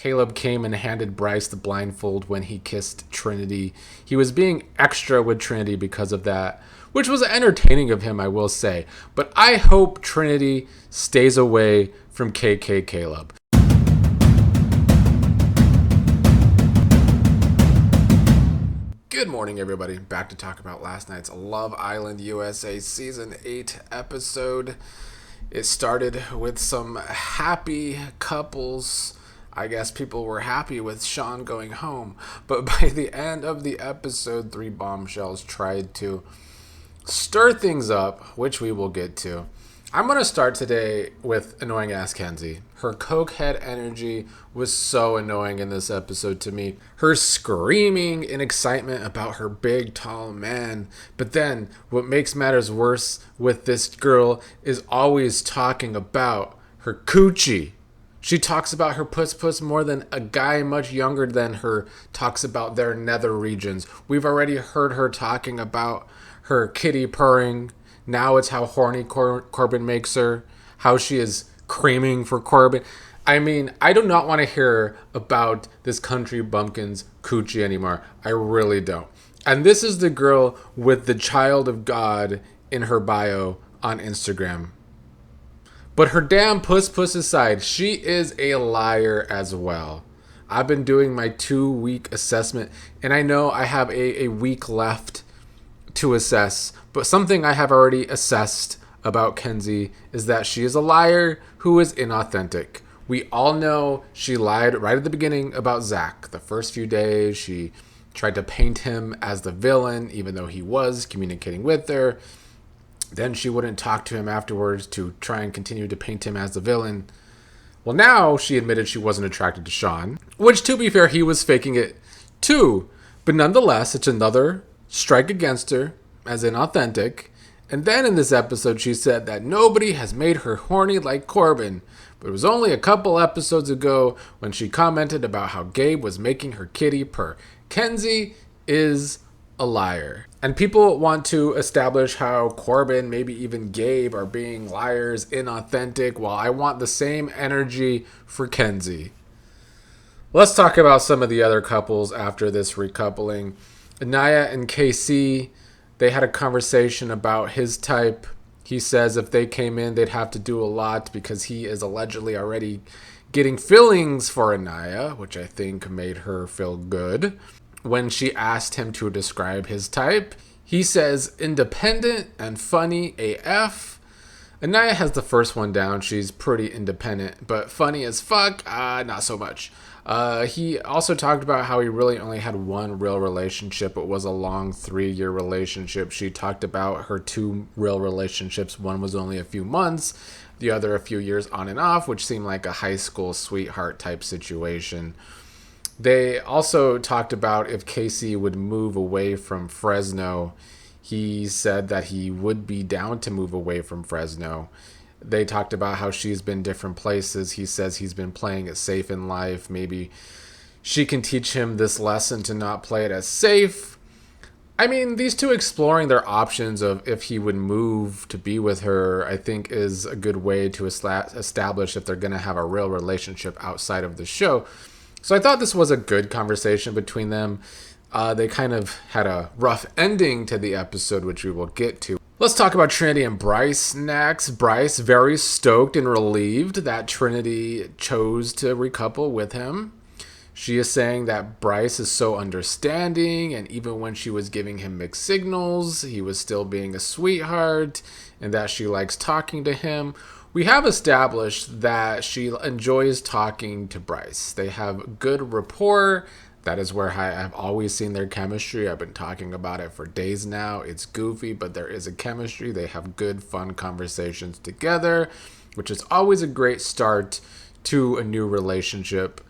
Caleb came and handed Bryce the blindfold when he kissed Trinity. He was being extra with Trinity because of that, which was entertaining of him, I will say. But I hope Trinity stays away from KK Caleb. Good morning, everybody. Back to talk about last night's Love Island USA Season 8 episode. It started with some happy couples. I guess people were happy with Sean going home. But by the end of the episode, 3 Bombshells tried to stir things up, which we will get to. I'm going to start today with annoying ass Kenzie. Her cokehead energy was so annoying in this episode to me. Her screaming in excitement about her big, tall man. But then what makes matters worse with this girl is always talking about her coochie. She talks about her puss more than a guy much younger than her talks about their nether regions. We've already heard her talking about her kitty purring. Now it's how horny Corbin makes her, how she is creaming for Corbin. I mean, I do not want to hear about this country bumpkin's coochie anymore. I really don't. And this is the girl with the child of God in her bio on Instagram. But her damn puss aside, she is a liar as well. I've been doing my 2-week assessment, and I know I have a week left to assess, but something I have already assessed about Kenzie is that she is a liar who is inauthentic. We all know she lied right at the beginning about Zach. The first few days, she tried to paint him as the villain, even though he was communicating with her. Then she wouldn't talk to him afterwards to try and continue to paint him as the villain. Well, now she admitted she wasn't attracted to Sean, which, to be fair, he was faking it too. But nonetheless, it's another strike against her as inauthentic. And then in this episode, she said that nobody has made her horny like Corbin. But it was only a couple episodes ago when she commented about how Gabe was making her kitty purr. Kenzie is a liar. And people want to establish how Corbin, maybe even Gabe, are being liars, inauthentic. Well, I want the same energy for Kenzie. Let's talk about some of the other couples after this recoupling. Annayia and Casey, they had a conversation about his type. He says if they came in, they'd have to do a lot because he is allegedly already getting feelings for Annayia, which I think made her feel good. When she asked him to describe his type, he says independent and funny AF. Annayia has the first one down. She's pretty independent, but funny as fuck, not so much. He also talked about how he really only had one real relationship. It was a long 3-year relationship. She talked about her 2 real relationships. One was only a few months, the other a few years on and off, which seemed like a high school sweetheart type situation. They also talked about if Casey would move away from Fresno. He said that he would be down to move away from Fresno. They talked about how she's been different places. He says he's been playing it safe in life. Maybe she can teach him this lesson to not play it as safe. I mean, these two exploring their options of if he would move to be with her, I think is a good way to establish if they're going to have a real relationship outside of the show. So I thought this was a good conversation between them. They kind of had a rough ending to the episode, which we will get to. Let's talk about Trinity and Bryce next. Bryce very stoked and relieved that Trinity chose to recouple with him. She is saying that Bryce is so understanding, and even when she was giving him mixed signals, he was still being a sweetheart, and that she likes talking to him. We have established that she enjoys talking to Bryce. They have good rapport. That is where I have always seen their chemistry. I've been talking about it for days now. It's goofy, but there is a chemistry. They have good, fun conversations together, which is always a great start to a new relationship.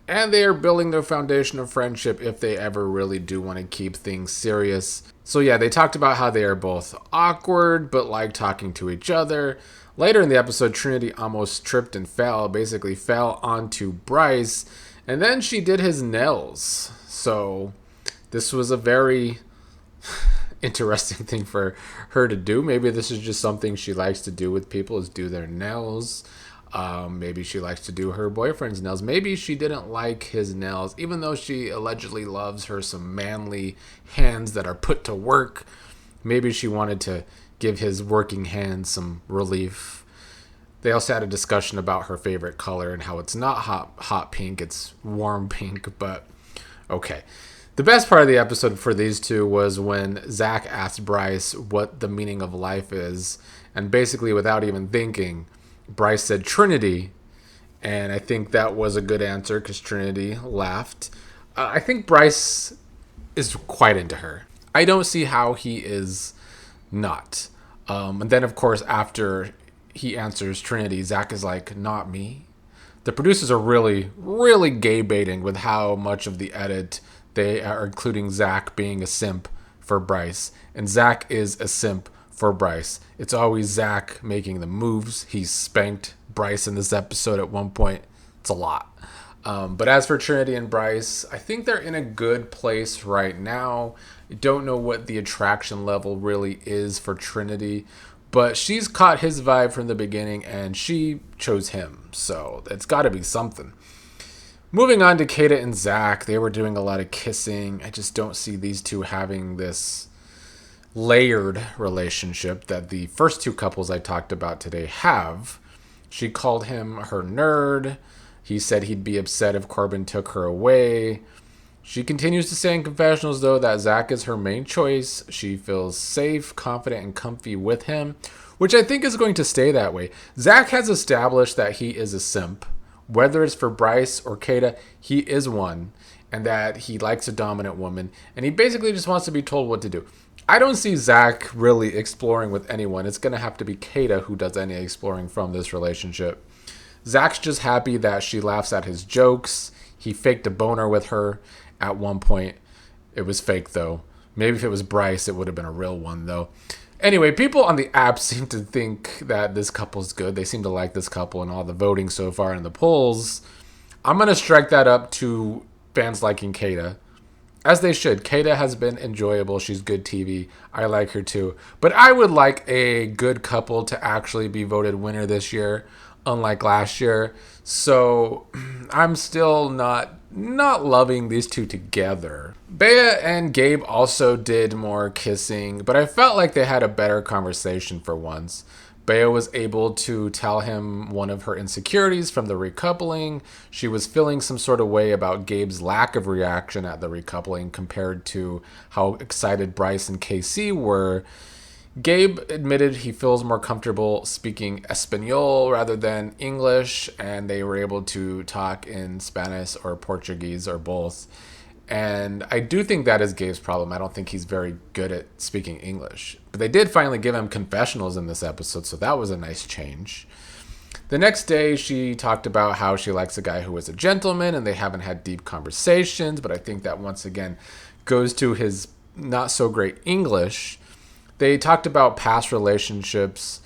And they are building their foundation of friendship if they ever really do want to keep things serious. So yeah, they talked about how they are both awkward, but like talking to each other. Later in the episode, Trinity almost tripped and basically fell onto Bryce. And then she did his nails. So this was a very interesting thing for her to do. Maybe this is just something she likes to do with people, is do their nails. Maybe she likes to do her boyfriend's nails. Maybe she didn't like his nails, even though she allegedly loves her some manly hands that are put to work. Maybe she wanted to give his working hands some relief. They also had a discussion about her favorite color and how it's not hot pink, it's warm pink, but okay. The best part of the episode for these two was when Zach asked Bryce what the meaning of life is, and basically without even thinking, Bryce said Trinity, and I think that was a good answer because Trinity laughed. I think Bryce is quite into her. I don't see how he is not. And then, of course, after he answers Trinity, Zach is like, not me. The producers are really, really gay baiting with how much of the edit they are including Zach being a simp for Bryce. And Zach is a simp for Bryce. It's always Zach making the moves. He spanked Bryce in this episode at one point. It's a lot. But as for Trinity and Bryce, I think they're in a good place right now. I don't know what the attraction level really is for Trinity, but she's caught his vibe from the beginning and she chose him. So it's got to be something. Moving on to Kada and Zach, they were doing a lot of kissing. I just don't see these two having this layered relationship that the first two couples I talked about today have. She called him her nerd. He said he'd be upset if Corbin took her away. She continues to say in confessionals, though, that Zach is her main choice. She feels safe, confident, and comfy with him, which I think is going to stay that way. Zach has established that he is a simp. Whether it's for Bryce or Kayda, he is one, and that he likes a dominant woman, and he basically just wants to be told what to do. I don't see Zach really exploring with anyone. It's going to have to be Kayda who does any exploring from this relationship. Zach's just happy that she laughs at his jokes. He faked a boner with her at one point. It was fake, though. Maybe if it was Bryce, it would have been a real one, though. Anyway, people on the app seem to think that this couple's good. They seem to like this couple and all the voting so far in the polls. I'm going to strike that up to fans liking Kayda. As they should. Kayda has been enjoyable. She's good TV. I like her too. But I would like a good couple to actually be voted winner this year, unlike last year. So I'm still not loving these two together. Bea and Gabe also did more kissing, but I felt like they had a better conversation for once. Bea was able to tell him one of her insecurities from the recoupling. She was feeling some sort of way about Gabe's lack of reaction at the recoupling compared to how excited Bryce and Casey were. Gabe admitted he feels more comfortable speaking Espanol rather than English, and they were able to talk in Spanish or Portuguese or both. And I do think that is Gabe's problem. I don't think he's very good at speaking English. But they did finally give him confessionals in this episode, so that was a nice change. The next day, she talked about how she likes a guy who is a gentleman, and they haven't had deep conversations, but I think that once again goes to his not so great English. They talked about past relationships.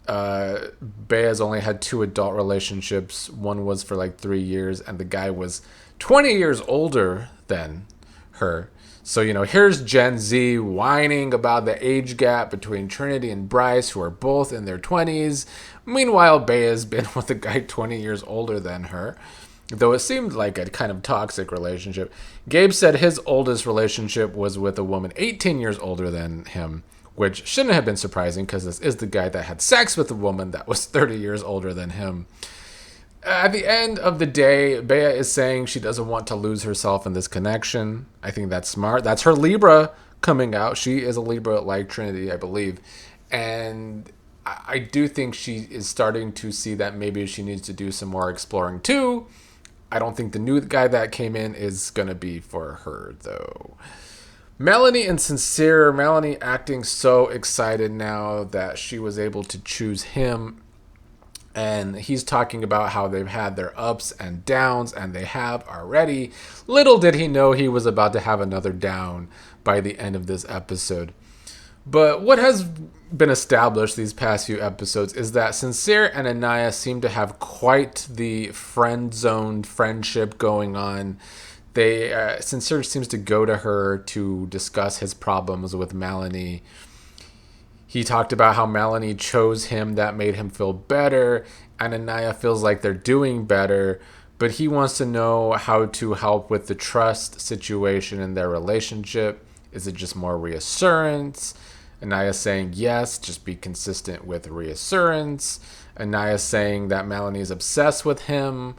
Bea's only had 2 adult relationships. One was for like 3 years, and the guy was 20 years older than her. So, here's Gen Z whining about the age gap between Trinity and Bryce, who are both in their 20s. Meanwhile, Bea's been with a guy 20 years older than her, though it seemed like a kind of toxic relationship. Gabe said his oldest relationship was with a woman 18 years older than him, which shouldn't have been surprising because this is the guy that had sex with a woman that was 30 years older than him. At the end of the day, Bea is saying she doesn't want to lose herself in this connection. I think that's smart. That's her Libra coming out. She is a Libra like Trinity, I believe. And I do think she is starting to see that maybe she needs to do some more exploring too. I don't think the new guy that came in is going to be for her, though. Melanie and Sincere. Melanie acting so excited now that she was able to choose him. And he's talking about how they've had their ups and downs, and they have already. Little did he know he was about to have another down by the end of this episode. But what has been established these past few episodes is that Sincere and Aniya seem to have quite the friend-zoned friendship going on. Sincere seems to go to her to discuss his problems with Melanie. He talked about how Melanie chose him, that made him feel better. and Annayia feels like they're doing better, but he wants to know how to help with the trust situation in their relationship. Is it just more reassurance? Annayia saying yes, just be consistent with reassurance. Annayia saying that Melanie is obsessed with him.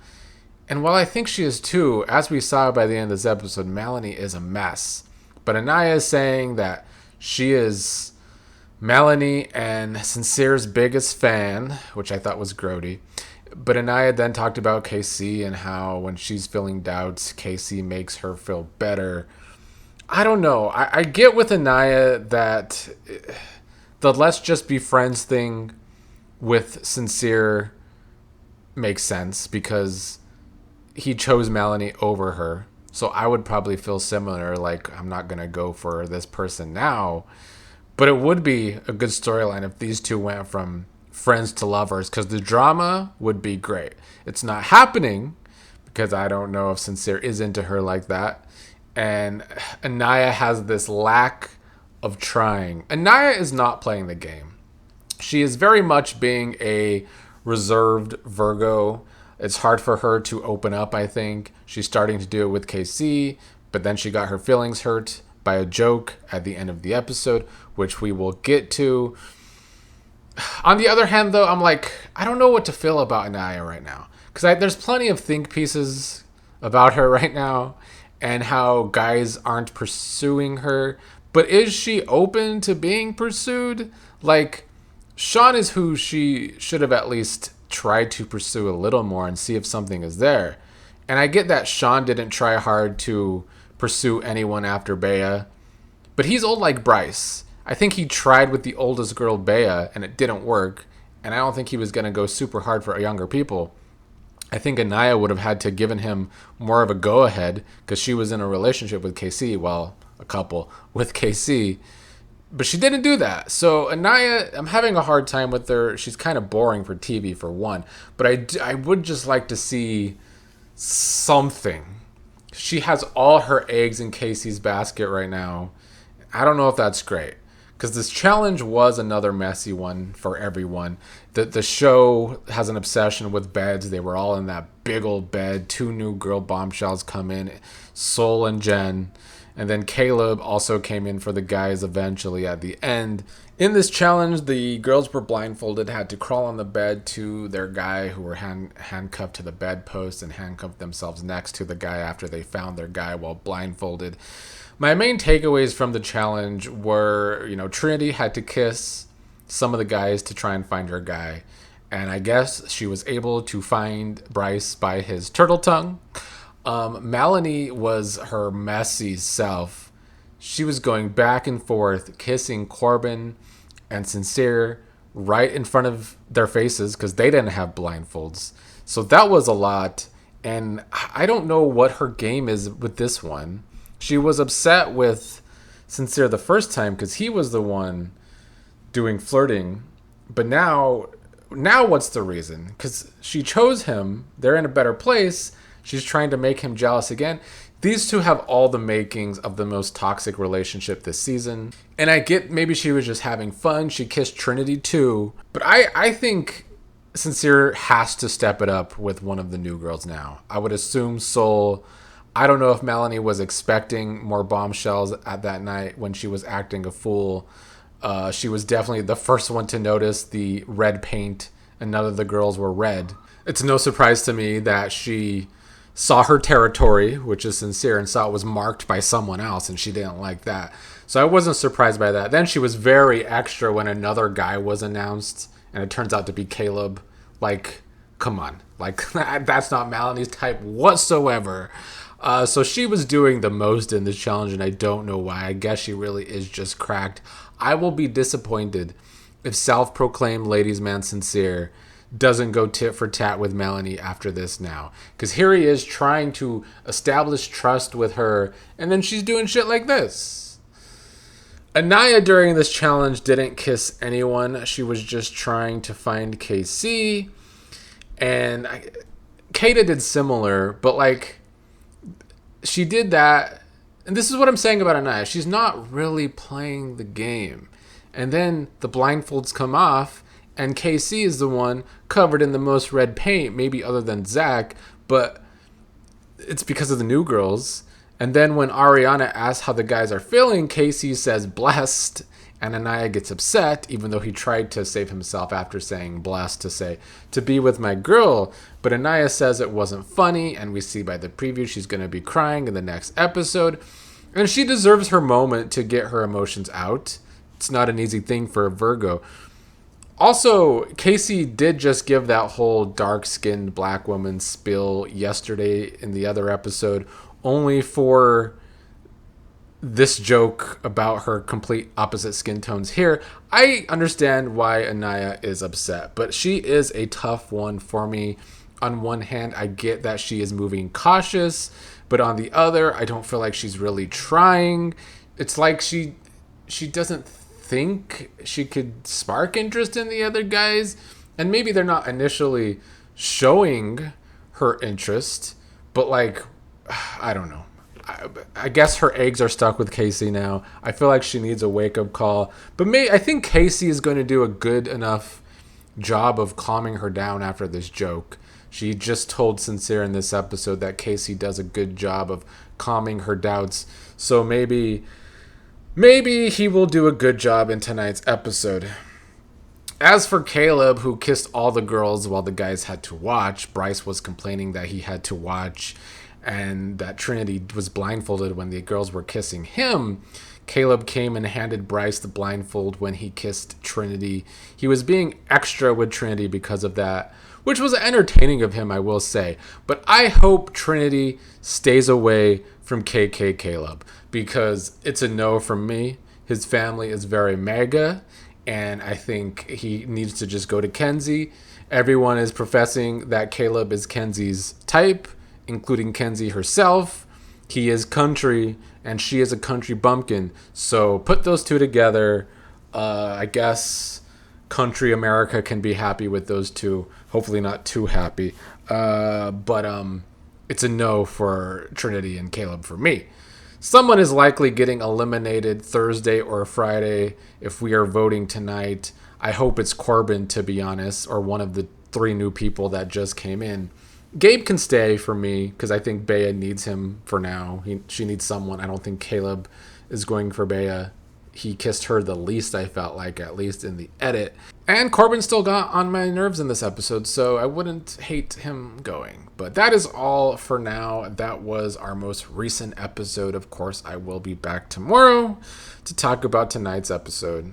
And while I think she is too, as we saw by the end of this episode, Melanie is a mess. But Annayia is saying that she is Melanie and Sincere's biggest fan, which I thought was grody. But Annayia then talked about Casey and how when she's feeling doubts, Casey makes her feel better. I don't know. I get with Annayia that the let's just be friends thing with Sincere makes sense because he chose Melanie over her. So I would probably feel similar, like I'm not going to go for this person now. But it would be a good storyline if these two went from friends to lovers, because the drama would be great. It's not happening because I don't know if Sincere is into her like that. And Annayia has this lack of trying. Annayia is not playing the game. She is very much being a reserved Virgo. It's hard for her to open up, I think. She's starting to do it with KC, but then she got her feelings hurt by a joke at the end of the episode, which we will get to. On the other hand, though, I'm like, I don't know what to feel about Annayia right now. Because there's plenty of think pieces about her right now and how guys aren't pursuing her. But is she open to being pursued? Like, Sean is who she should have at least tried to pursue a little more and see if something is there. And I get that Sean didn't try hard to pursue anyone after Bea, but he's old like Bryce. I think he tried with the oldest girl, Bea, and it didn't work. And I don't think he was going to go super hard for younger people. I think Annayia would have had to given him more of a go-ahead because she was in a relationship with KC. Well, a couple with KC. But she didn't do that. So Annayia, I'm having a hard time with her. She's kind of boring for TV, for one. But I would just like to see something. She has all her eggs in Casey's basket right now. I don't know if that's great. Because this challenge was another messy one for everyone. The show has an obsession with beds. They were all in that big old bed. 2 new girl bombshells come in, Sol and Jen. And then Caleb also came in for the guys eventually at the end. In this challenge, the girls were blindfolded, had to crawl on the bed to their guy who were handcuffed to the bedpost and handcuffed themselves next to the guy after they found their guy while blindfolded. My main takeaways from the challenge were, Trinity had to kiss some of the guys to try and find her guy. And I guess she was able to find Bryce by his turtle tongue. Melanie was her messy self. She was going back and forth, kissing Corbin and Sincere right in front of their faces because they didn't have blindfolds. So that was a lot. And I don't know what her game is with this one. She was upset with Sincere the first time because he was the one doing flirting. But now what's the reason? Because she chose him. They're in a better place. She's trying to make him jealous again. These two have all the makings of the most toxic relationship this season. And I get maybe she was just having fun. She kissed Trinity too. But I think Sincere has to step it up with one of the new girls now. I would assume Sol. I don't know if Melanie was expecting more bombshells at that night when she was acting a fool. She was definitely the first one to notice the red paint, and none of the girls were red. It's no surprise to me that she saw her territory, which is Sincere, and saw it was marked by someone else, and she didn't like that. So I wasn't surprised by that. Then she was very extra when another guy was announced, and it turns out to be Caleb. Like, come on. Like, that's not Melanie's type whatsoever. So she was doing the most in this challenge, and I don't know why. I guess she really is just cracked. I will be disappointed if self-proclaimed ladies' man Sincere doesn't go tit for tat with Melanie after this now. Because here he is trying to establish trust with her, and then she's doing shit like this. Annayia during this challenge didn't kiss anyone. She was just trying to find KC. And Kayda did similar, but she did that. And this is what I'm saying about Annayia. She's not really playing the game. And then the blindfolds come off, And Casey is the one covered in the most red paint, maybe other than Zach, but it's because of the new girls. And then when Ariana asks how the guys are feeling, Casey says blessed, and Aniya gets upset, even though he tried to save himself after saying blessed to say, to be with my girl. But Aniya says it wasn't funny, and we see by the preview she's going to be crying in the next episode. And she deserves her moment to get her emotions out. It's not an easy thing for a Virgo. Also, Casey did just give that whole dark-skinned black woman spiel yesterday in the other episode, only for this joke about her complete opposite skin tones here. I understand why Annayia is upset, but she is a tough one for me. On one hand, I get that she is moving cautious, but on the other, I don't feel like she's really trying. It's like she doesn't think she could spark interest in the other guys, and maybe they're not initially showing her interest, but like, I don't know. I guess her eggs are stuck with Casey now. I feel like she needs a wake-up call. But I think Casey is going to do a good enough job of calming her down after this joke. She just told Sincere in this episode that Casey does a good job of calming her doubts. So maybe he will do a good job in tonight's episode. As for Caleb, who kissed all the girls while the guys had to watch, Bryce was complaining that he had to watch and that Trinity was blindfolded when the girls were kissing him. Caleb came and handed Bryce the blindfold when he kissed Trinity. He was being extra with Trinity because of that, which was entertaining of him, I will say. But I hope Trinity stays away from KK Caleb, because it's a no from me. His family is very mega, and I think he needs to just go to Kenzie. Everyone is professing that Caleb is Kenzie's type, including Kenzie herself. He is country, and she is a country bumpkin. So put those two together. I guess country America can be happy with those two. Hopefully not too happy. But it's a no for Trinity and Caleb for me. Someone is likely getting eliminated Thursday or Friday if we are voting tonight. I hope it's Corbin, to be honest, or one of the 3 new people that just came in. Gabe can stay for me because I think Bea needs him for now. She needs someone. I don't think Caleb is going for Bea. He kissed her the least, I felt like, at least in the edit. And Corbin still got on my nerves in this episode, so I wouldn't hate him going. But that is all for now. That was our most recent episode. Of course, I will be back tomorrow to talk about tonight's episode.